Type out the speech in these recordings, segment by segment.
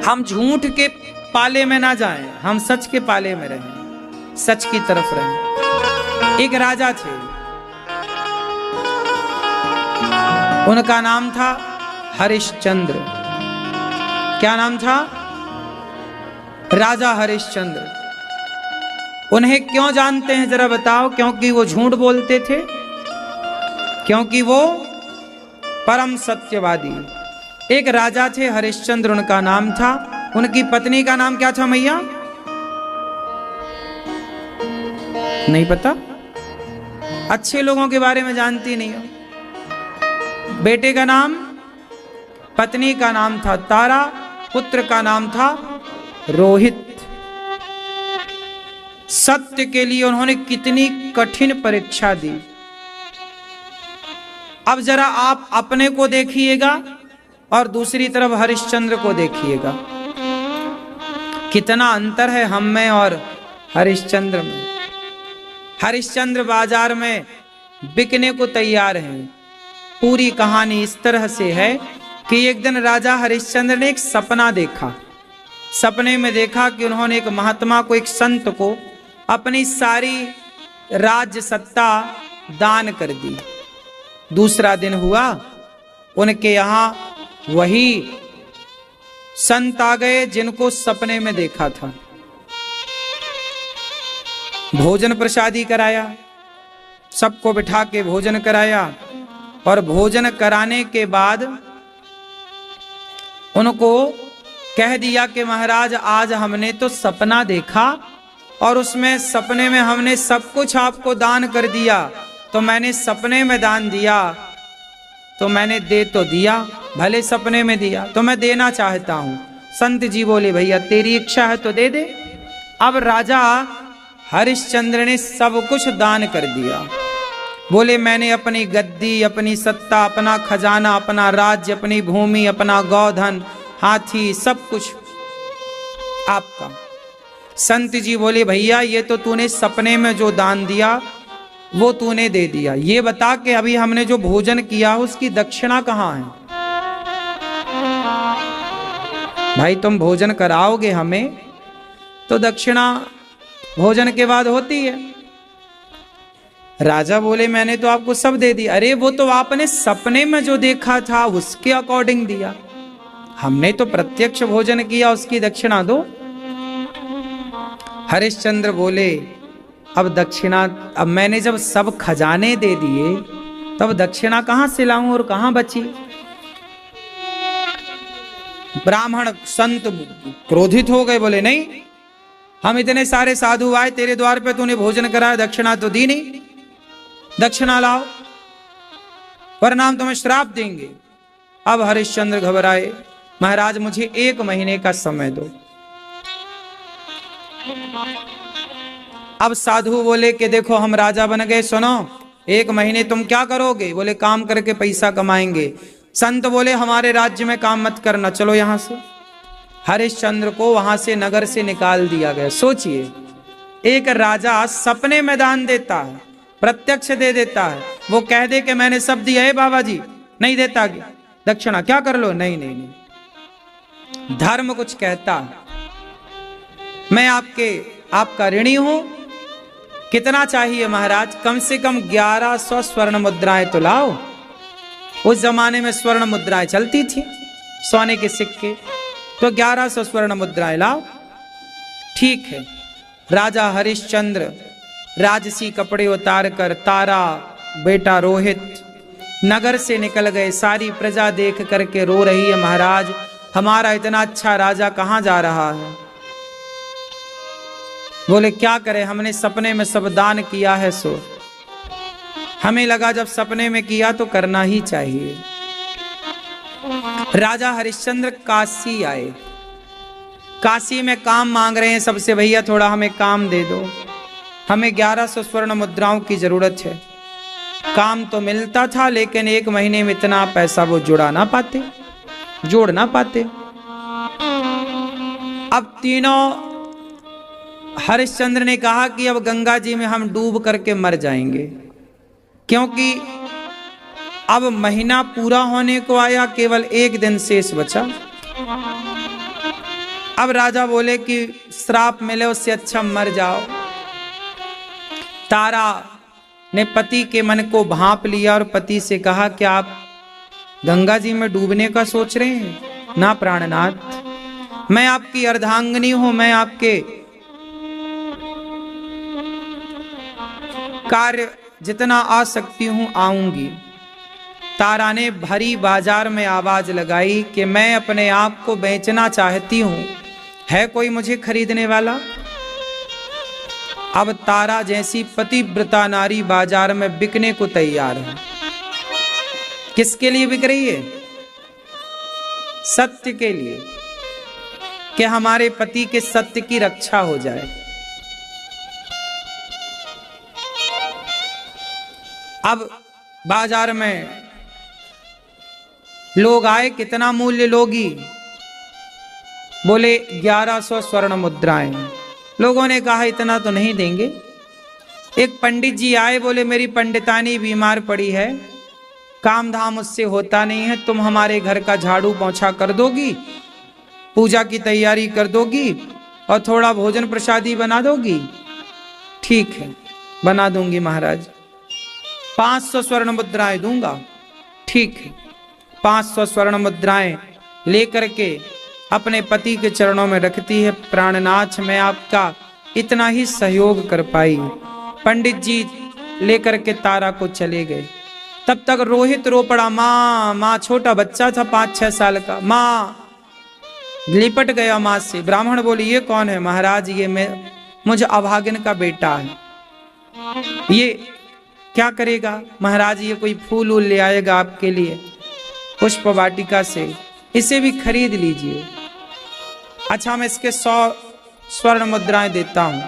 हम झूठ के पाले में ना जाएं, हम सच के पाले में रहें, सच की तरफ रहें। एक राजा थे, उनका नाम था हरिश्चंद्र। क्या नाम था? राजा हरिश्चंद्र। उन्हें क्यों जानते हैं जरा बताओ? क्योंकि वो झूठ बोलते थे, क्योंकि वो परम सत्यवादी। एक राजा थे हरिश्चंद्र, उनका नाम था। उनकी पत्नी का नाम क्या था मैया? नहीं पता? अच्छे लोगों के बारे में जानती नहीं हो। बेटे का नाम, पत्नी का नाम था तारा, पुत्र का नाम था रोहित। सत्य के लिए उन्होंने कितनी कठिन परीक्षा दी। अब जरा आप अपने को देखिएगा और दूसरी तरफ हरिश्चंद्र को देखिएगा, कितना अंतर है हम में और हरिश्चंद्र में। हरिश्चंद्र बाजार में बिकने को तैयार हैं। पूरी कहानी इस तरह से है कि एक दिन राजा हरिश्चंद्र ने एक सपना देखा। सपने में देखा कि उन्होंने एक महात्मा को, एक संत को अपनी सारी राज्य सत्ता दान कर दी। दूसरा दिन हुआ, उनके यहां वही संत आ गए जिनको सपने में देखा था। भोजन प्रसादी कराया, सबको बिठा के भोजन कराया और भोजन कराने के बाद उनको कह दिया कि महाराज आज हमने तो सपना देखा और उसमें सपने में हमने सब कुछ आपको दान कर दिया। तो मैंने सपने में दान दिया तो मैंने दे तो दिया, भले सपने में दिया, तो मैं देना चाहता हूं। संत जी बोले भैया तेरी इच्छा है तो दे दे। अब राजा हरिश्चंद्र ने सब कुछ दान कर दिया। बोले मैंने अपनी गद्दी, अपनी सत्ता, अपना खजाना, अपना राज्य, अपनी भूमि, अपना गौधन, हाथी, सब कुछ आपका। संत जी बोले भैया ये तो तूने सपने में जो दान दिया वो तूने दे दिया, ये बता कि अभी हमने जो भोजन किया उसकी दक्षिणा कहाँ है? भाई तुम भोजन कराओगे हमें तो दक्षिणा भोजन के बाद होती है। राजा बोले मैंने तो आपको सब दे दिया। अरे वो तो आपने सपने में जो देखा था उसके अकॉर्डिंग दिया, हमने तो प्रत्यक्ष भोजन किया, उसकी दक्षिणा दो। हरिश्चंद्र बोले अब दक्षिणा, अब मैंने जब सब खजाने दे दिए तब दक्षिणा कहां से लाऊं और कहां बची? ब्राह्मण संत क्रोधित हो गए, बोले नहीं हम इतने सारे साधु आए तेरे द्वार पे, तूने भोजन कराया, दक्षिणा तो दी नहीं, दक्षिणा लाओ वरना हम तुम्हें श्राप देंगे। अब हरिश्चंद्र घबराए, महाराज मुझे 1 महीने का समय दो। अब साधु बोले कि देखो हम राजा बन गए, सुनो 1 महीने तुम क्या करोगे? बोले काम करके पैसा कमाएंगे। संत बोले हमारे राज्य में काम मत करना, चलो यहां से। हरिश्चंद्र को वहां से नगर से निकाल दिया गया। सोचिए एक राजा सपने में दान देता है, प्रत्यक्ष दे देता है, वो कह दे कि मैंने सब दिया है बाबा जी, नहीं देता दक्षिणा, क्या कर लो? नहीं नहीं नहीं, धर्म कुछ कहता है। मैं आपका ऋणी हूं, कितना चाहिए महाराज? कम से कम 1100 स्वर्ण मुद्राएं तो लाओ। उस जमाने में स्वर्ण मुद्राएं चलती थी, सोने के सिक्के, तो 1100 स्वर्ण मुद्राएं लाओ। ठीक है। राजा हरिश्चंद्र राजसी कपड़े उतार कर तारा, बेटा रोहित नगर से निकल गए। सारी प्रजा देख करके रो रही है, महाराज हमारा इतना अच्छा राजा कहां जा रहा है? बोले क्या करें, हमने सपने में सब दान किया है, सो हमें लगा जब सपने में किया तो करना ही चाहिए। राजा हरिश्चंद्र काशी आए। काशी में काम मांग रहे हैं सबसे, भैया थोड़ा हमें काम दे दो, हमें 1100 स्वर्ण मुद्राओं की जरूरत है। काम तो मिलता था लेकिन 1 महीने में इतना पैसा वो जोड़ ना पाते। अब तीनों हरिश्चंद्र ने कहा कि अब गंगा जी में हम डूब करके मर जाएंगे, क्योंकि अब महीना पूरा होने को आया, केवल 1 दिन शेष बचा। अब राजा बोले कि श्राप मिले उससे अच्छा मर जाओ। तारा ने पति के मन को भांप लिया और पति से कहा कि आप गंगा जी में डूबने का सोच रहे हैं? ना प्राणनाथ, मैं आपकी अर्धांगिनी हूं, मैं आपके कार्य जितना आ सकती हूं आऊंगी। तारा ने भरी बाजार में आवाज लगाई कि मैं अपने आप को बेचना चाहती हूं, है कोई मुझे खरीदने वाला? अब तारा जैसी पतिव्रता नारी बाजार में बिकने को तैयार है। किसके लिए बिक रही है? सत्य के लिए, कि हमारे पति के सत्य की रक्षा हो जाए। अब बाजार में लोग आए, कितना मूल्य लोगी? बोले 1100 स्वर्ण मुद्राएं। लोगों ने कहा इतना तो नहीं देंगे। एक पंडित जी आए, बोले मेरी पंडितानी बीमार पड़ी है, काम धाम उससे होता नहीं है, तुम हमारे घर का झाड़ू पोंछा कर दोगी, पूजा की तैयारी कर दोगी और थोड़ा भोजन प्रसादी बना दोगी? ठीक है, बना दूंगी महाराज, 500 स्वर्ण मुद्राएं दूंगा। ठीक है, 500 स्वर्ण मुद्राएं लेकर के अपने पति के चरणों में रखती है। प्राणनाथ, मैं आपका इतना ही सहयोग कर पाई। पंडित जी लेकर के तारा को चले गए। तब तक रोहित रो पड़ा, माँ माँ, छोटा बच्चा था 5-6 साल का, माँ, लिपट गया माँ से। ब्राह्मण बोली ये कौन है? महाराज ये मुझे अभागिन का बेटा है। ये क्या करेगा? महाराज ये कोई फूल वूल ले आएगा आपके लिए पुष्प वाटिका से, इसे भी खरीद लीजिए। अच्छा, मैं इसके 100 स्वर्ण मुद्राएं देता हूं।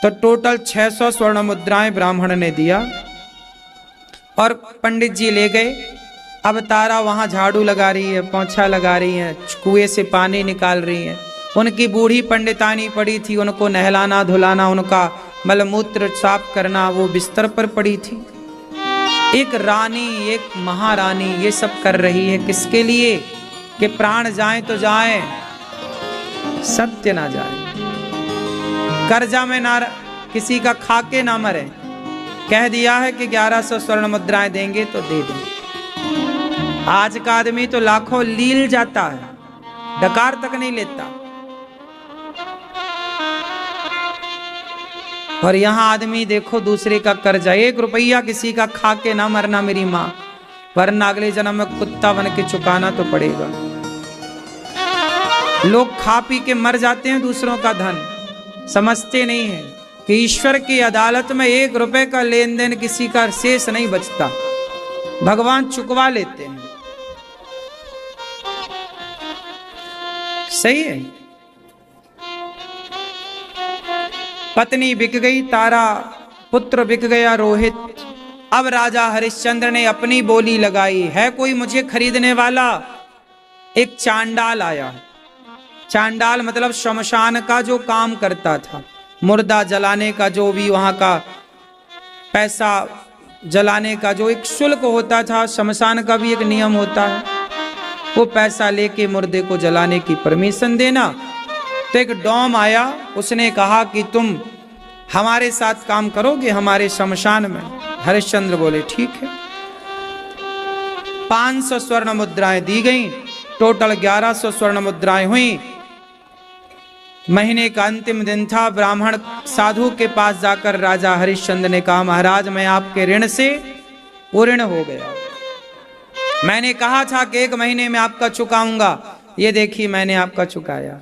तो टोटल 600 स्वर्ण मुद्राएं ब्राह्मण ने दिया और पंडित जी ले गए। अब तारा वहां झाड़ू लगा रही है, पोंछा लगा रही है, कुएं से पानी निकाल रही है। उनकी बूढ़ी पंडितानी पड़ी थी, उनको नहलाना धुलाना, उनका मलमूत्र साफ करना, वो बिस्तर पर पड़ी थी। एक रानी, एक महारानी ये सब कर रही है। किसके लिए? कि प्राण जाए तो जाए, सत्य ना जाए, कर्जा में ना किसी का खाके ना मरे। कह दिया है कि 1100 स्वर्ण मुद्राएं देंगे तो दे दें। आज का आदमी तो लाखों लील जाता है, डकार तक नहीं लेता। और यहां आदमी देखो दूसरे का कर्जा, 1 रुपया किसी का खा के ना मरना मेरी माँ, वरना अगले जन्म में कुत्ता बन के चुकाना तो पड़ेगा। लोग खा पी के मर जाते हैं दूसरों का धन, समझते नहीं है कि ईश्वर की अदालत में 1 रुपए का लेन देन किसी का शेष नहीं बचता, भगवान चुकवा लेते हैं। सही है। पत्नी बिक गई तारा, पुत्र बिक गया रोहित। अब राजा हरिश्चंद्र ने अपनी बोली लगाई, है कोई मुझे खरीदने वाला? एक चांडाल आया। चांडाल मतलब शमशान का जो काम करता था, मुर्दा जलाने का, जो भी वहां का पैसा जलाने का जो एक शुल्क होता था, शमशान का भी एक नियम होता है, वो पैसा लेके मुर्दे को जलाने की परमिशन देना। तो एक डॉम आया, उसने कहा कि तुम हमारे साथ काम करोगे हमारे शमशान में? हरिश्चंद्र बोले ठीक है। 500 स्वर्ण मुद्राएं दी गई, टोटल 1100 स्वर्ण मुद्राएं हुई। महीने का अंतिम दिन था। ब्राह्मण साधु के पास जाकर राजा हरिश्चंद्र ने कहा, महाराज मैं आपके ऋण से ऋण हो गया। मैंने कहा था कि 1 महीने में आपका चुकाऊंगा, ये देखिए मैंने आपका चुकाया।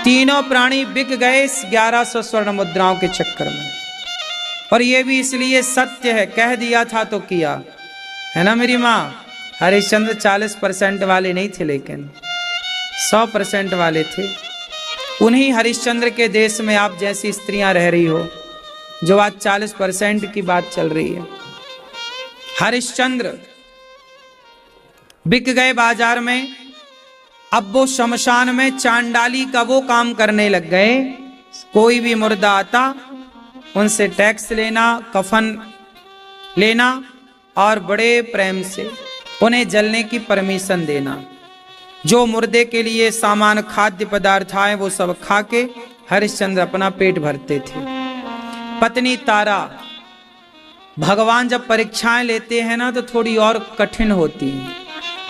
तीनों प्राणी बिक गए इस 1100 स्वर्ण मुद्राओं के चक्कर में। और ये भी इसलिए सत्य है, कह दिया था तो किया, है ना मेरी माँ? हरिश्चंद्र 40% वाले नहीं थे, लेकिन 100% वाले थे। उन्हीं हरिश्चंद्र के देश में आप जैसी स्त्रियां रह रही हो, जो आज 40% की बात चल रही है। हरिश्चंद्र बिक गए बाजार में। अब वो शमशान में चांडाली का वो काम करने लग गए। कोई भी मुर्दा आता, उनसे टैक्स लेना, कफन लेना और बड़े प्रेम से उन्हें जलने की परमिशन देना। जो मुर्दे के लिए सामान खाद्य पदार्थ आए वो सब खा के हरिश्चंद्र अपना पेट भरते थे। पत्नी तारा, भगवान जब परीक्षाएं लेते हैं ना तो थोड़ी और कठिन होती हैं।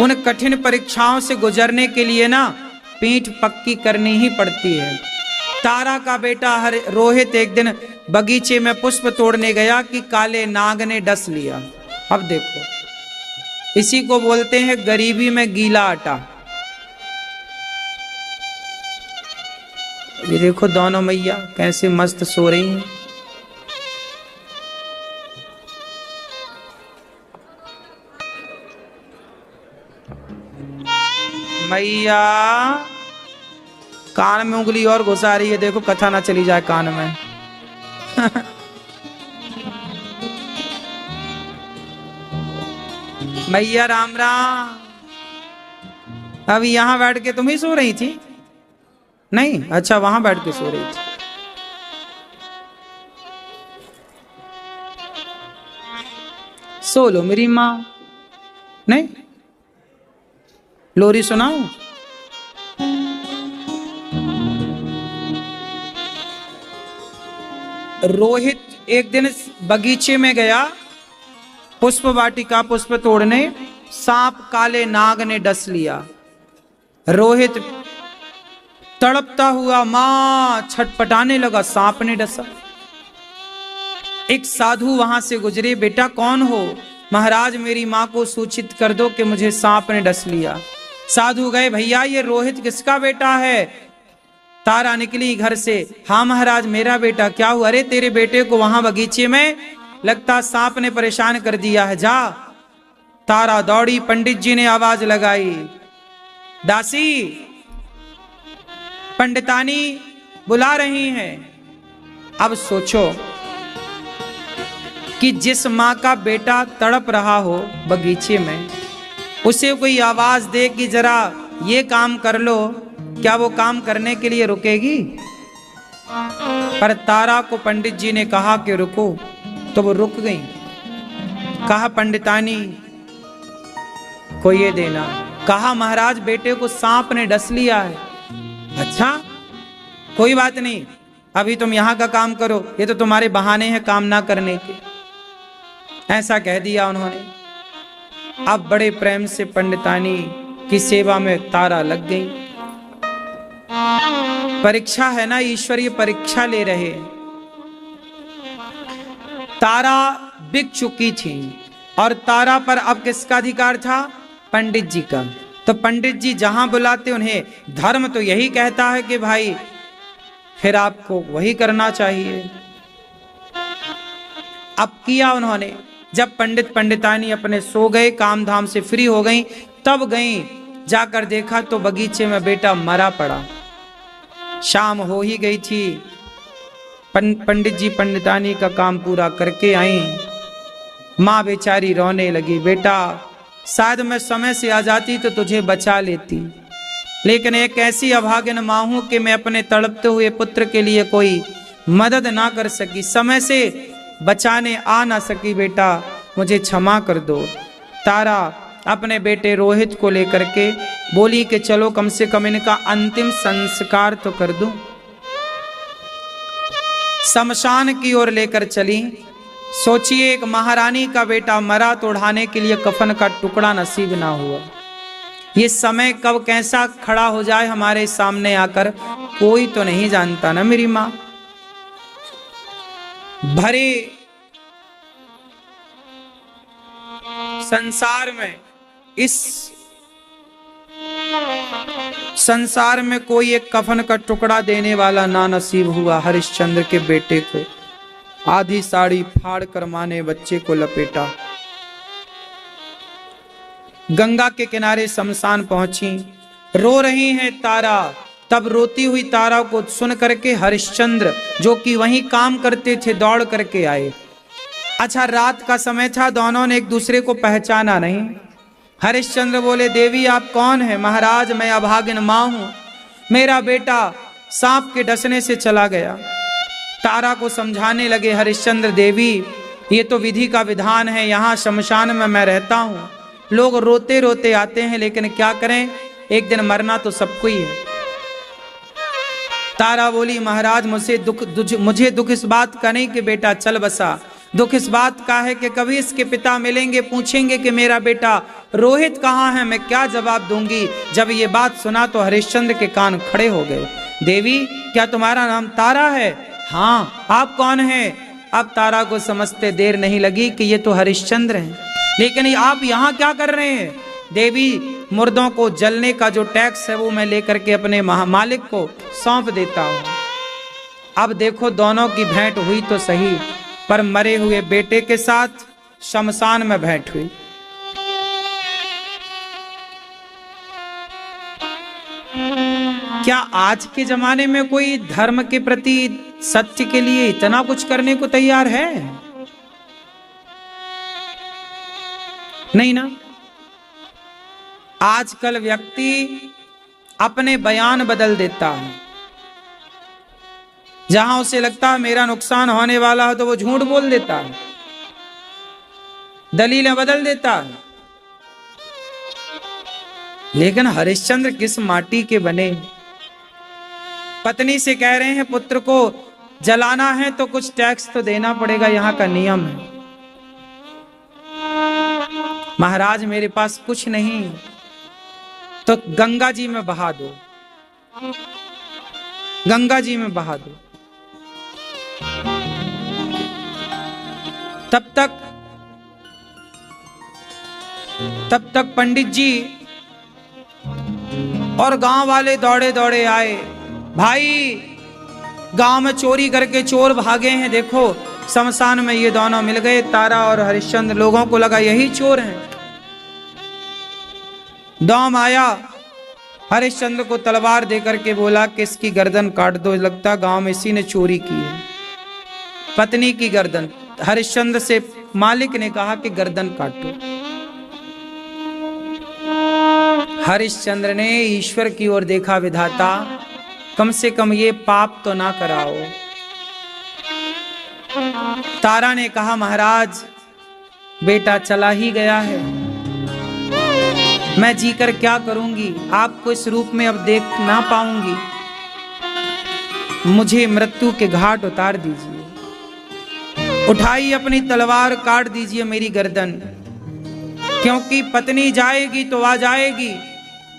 उन कठिन परीक्षाओं से गुजरने के लिए ना पीठ पक्की करनी ही पड़ती है। तारा का बेटा रोहित एक दिन बगीचे में पुष्प तोड़ने गया कि काले नाग ने डस लिया। अब देखो, इसी को बोलते हैं गरीबी में गीला आटा। ये देखो दोनों मैया कैसे मस्त सो रही हैं। मैया कान में उंगली और घुसा रही है, देखो कथा ना चली जाए कान में। मैया राम राम। अभी यहां बैठ के तुम ही सो रही थी? नहीं, अच्छा वहां बैठ के सो रही थी। सो लो मेरी माँ। नहीं, लोरी सुनाऊं? रोहित एक दिन बगीचे में गया पुष्प वाटिका पुष्प तोड़ने, सांप काले नाग ने डस लिया। रोहित तड़पता हुआ मां छटपटाने लगा, सांप ने डसा। एक साधु वहां से गुजरे, बेटा कौन हो? महाराज मेरी मां को सूचित कर दो कि मुझे सांप ने डस लिया। साधु गए, भैया ये रोहित किसका बेटा है? तारा निकली घर से, हाँ महाराज मेरा बेटा। क्या हुआ? अरे तेरे बेटे को वहां बगीचे में लगता सांप ने परेशान कर दिया है, जा। तारा दौड़ी, पंडित जी ने आवाज लगाई, दासी पंडितानी बुला रही हैं। अब सोचो कि जिस मां का बेटा तड़प रहा हो बगीचे में, उसे कोई आवाज दे कि जरा ये काम कर लो, क्या वो काम करने के लिए रुकेगी? पर तारा को पंडित जी ने कहा कि रुको, तो वो रुक गई। कहा पंडितानी को ये देना। कहा महाराज बेटे को सांप ने डस लिया है। अच्छा कोई बात नहीं, अभी तुम यहां का काम करो, ये तो तुम्हारे बहाने हैं काम ना करने के। ऐसा कह दिया उन्होंने। अब बड़े प्रेम से पंडितानी की सेवा में तारा लग गई। परीक्षा है ना, ईश्वरीय परीक्षा ले रहे। तारा बिक चुकी थी और तारा पर अब किसका अधिकार था? पंडित जी का। तो पंडित जी जहां बुलाते उन्हें, धर्म तो यही कहता है कि भाई फिर आपको वही करना चाहिए। अब किया उन्होंने। जब पंडित पंडितानी अपने सो गए, काम धाम से फ्री हो गई, तब गई, जाकर देखा तो बगीचे में बेटा मरा पड़ा। शाम हो ही गई थी। पंडित जी पंडितानी का काम पूरा करके आई। माँ बेचारी रोने लगी, बेटा शायद मैं समय से आ जाती तो तुझे बचा लेती, लेकिन एक ऐसी अभागिन माँ हूं कि मैं अपने तड़पते हुए पुत्र के लिए कोई मदद ना कर सकी, समय से बचाने आ ना सकी। बेटा मुझे क्षमा कर दो। तारा अपने बेटे रोहित को लेकर के बोली कि चलो कम से कम इनका अंतिम संस्कार तो कर दूं। शमशान की ओर लेकर चली। सोचिए एक महारानी का बेटा मरा तो उड़ाने के लिए कफन का टुकड़ा नसीब ना हुआ। ये समय कब कैसा खड़ा हो जाए हमारे सामने आकर, कोई तो नहीं जानता ना मेरी माँ। भरे संसार में, इस संसार में कोई एक कफन का टुकड़ा देने वाला ना नसीब हुआ। हरिश्चंद्र के बेटे को आधी साड़ी फाड़ कर मां ने बच्चे को लपेटा। गंगा के किनारे शमशान पहुंची, रो रही हैं तारा। तब रोती हुई तारा को सुन करके हरिश्चंद्र जो कि वहीं काम करते थे दौड़ करके आए। अच्छा रात का समय था, दोनों ने एक दूसरे को पहचाना नहीं। हरिश्चंद्र बोले, देवी आप कौन है? महाराज मैं अभागिन माँ हूं, मेरा बेटा सांप के डसने से चला गया। तारा को समझाने लगे हरिश्चंद्र, देवी ये तो विधि का विधान है, यहाँ शमशान में मैं रहता हूँ, लोग रोते रोते आते हैं, लेकिन क्या करें एक दिन मरना तो सबको ही है। तारा बोली महाराज मुझे दुख इस बात का नहीं कि बेटा चल बसा, दुख इस बात का है कि कभी इसके पिता मिलेंगे, पूछेंगे कि मेरा बेटा रोहित कहाँ है, मैं क्या जवाब दूंगी। जब ये बात सुना तो हरिश्चंद्र के कान खड़े हो गए। देवी क्या तुम्हारा नाम तारा है? हाँ। आप कौन हैं? अब तारा को समझते देर नहीं लगी कि ये तो हरिश्चंद्र हैं, लेकिन आप यहाँ क्या कर रहे हैं? देवी मुर्दों को जलने का जो टैक्स है वो मैं लेकर के अपने मालिक को सौंप देता हूँ। अब देखो दोनों की भेंट हुई तो सही, पर मरे हुए बेटे के साथ शमशान में भेंट हुई। क्या आज के जमाने में कोई धर्म के प्रति, सत्य के लिए इतना कुछ करने को तैयार है? नहीं ना। आजकल व्यक्ति अपने बयान बदल देता है, जहां उसे लगता है मेरा नुकसान होने वाला है तो वो झूठ बोल देता है, दलीलें बदल देता है। लेकिन हरिश्चंद्र किस माटी के बने। पत्नी से कह रहे हैं पुत्र को जलाना है तो कुछ टैक्स तो देना पड़ेगा, यहां का नियम है। महाराज मेरे पास कुछ नहीं तो गंगा जी में बहा दो, गंगा जी में बहा दो। तब तक पंडित जी और गांव वाले दौड़े दौड़े आए। भाई गांव में चोरी करके चोर भागे हैं, देखो शमशान में ये दोनों मिल गए, तारा और हरिश्चंद्र। लोगों को लगा यही चोर हैं। दौम आया, हरिश्चंद्र को तलवार देकर के बोला कि इसकी गर्दन काट दो, लगता गांव में इसी ने चोरी की है, पत्नी की गर्दन। हरिश्चंद्र से मालिक ने कहा कि गर्दन काटो। हरिश्चंद्र ने ईश्वर की ओर देखा, विधाता कम से कम ये पाप तो ना कराओ। तारा ने कहा महाराज बेटा चला ही गया है, मैं जीकर क्या करूंगी, आपको इस रूप में अब देख ना पाऊंगी, मुझे मृत्यु के घाट उतार दीजिए। उठाई अपनी तलवार, काट दीजिए मेरी गर्दन, क्योंकि पत्नी जाएगी तो आ जाएगी,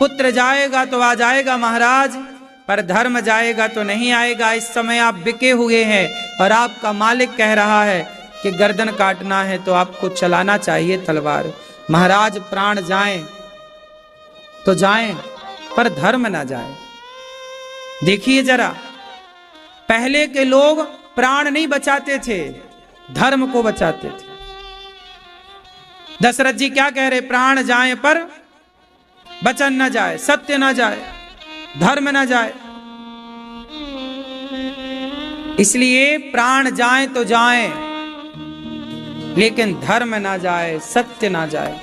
पुत्र जाएगा तो आ जाएगा महाराज, पर धर्म जाएगा तो नहीं आएगा। इस समय आप बिके हुए हैं और आपका मालिक कह रहा है कि गर्दन काटना है तो आपको चलाना चाहिए तलवार। महाराज प्राण जाएं तो जाएं, पर धर्म ना जाए। देखिए जरा, पहले के लोग प्राण नहीं बचाते थे, धर्म को बचाते थे। दशरथ जी क्या कह रहे? प्राण जाए पर वचन न जाए, सत्य न जाए, धर्म न जाए। इसलिए प्राण जाए तो जाए, लेकिन धर्म ना जाए, सत्य ना जाए।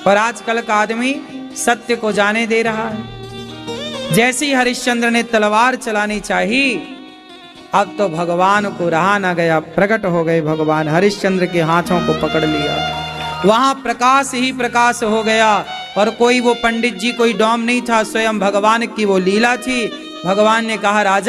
और आजकल का आदमी सत्य को जाने दे रहा है। जैसे ही हरिश्चंद्र ने तलवार चलानी चाहिए, अब तो भगवान को रहा ना गया, प्रकट हो गए भगवान, हरिश्चंद्र के हाथों को पकड़ लिया। वहां प्रकाश ही प्रकाश हो गया, और कोई वो पंडित जी कोई डोम नहीं था, स्वयं भगवान की वो लीला थी। भगवान ने कहा राजा